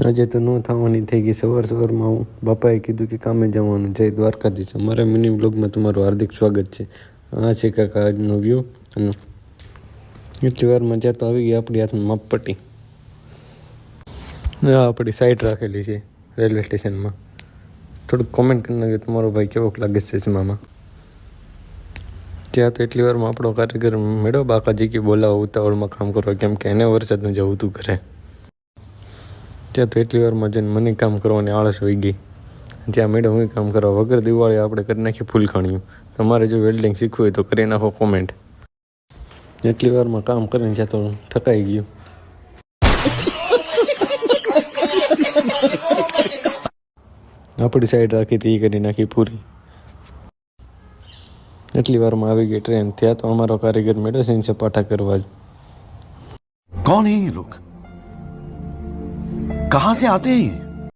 આજે તો ન થવાની થઈ ગઈ. સવારમાં હું બાપાએ કીધું કે કામે જવાનું. જય દ્વારકાધીશ. અમારા મિની બ્લોગમાં તમારું હાર્દિક સ્વાગત છે. આ છે કાકા આજનો વ્યૂ. અને એટલી વારમાં ત્યાં તો આવી ગઈ આપણી હાથમાં માપપટ્ટી. આપણી સાઈડ રાખેલી છે રેલવે સ્ટેશનમાં. થોડુંક કોમેન્ટ કરી નાખજો તમારો ભાઈ કેવોક લાગે છે ચશ્મામાં. ત્યાં તો એટલી વારમાં આપણો કારીગર મેળો બાકાજી કે બોલાવો ઉતાવળમાં કામ કરવા, કેમ કે એને વરસાદનું જવું હતું ઘરે. ત્યાં તો એટલી વારમાં જઈને મને કામ કરવાની આળસ હોઈ ગઈ. ત્યાં મેડમ હું કામ કરવા વગર દિવાળી આપણે કરી નાખીએ ફૂલ ખાણીયું. તમારે જો વેલ્ડિંગ શીખવું હોય તો કરી નાખો કોમેન્ટ. એટલી વારમાં કામ કરીને ત્યાં તો ઠકાઈ ગયું. આપણી સાઈડ રાખી હતી એ કરી નાખી પૂરી. એટલી વારમાં આવી ગઈ ટ્રેન. ત્યાં તો અમારો કારીગર મેળો છે સપાટા કરવા જ. कौन है ये लोग? कहां से आते हैं ये?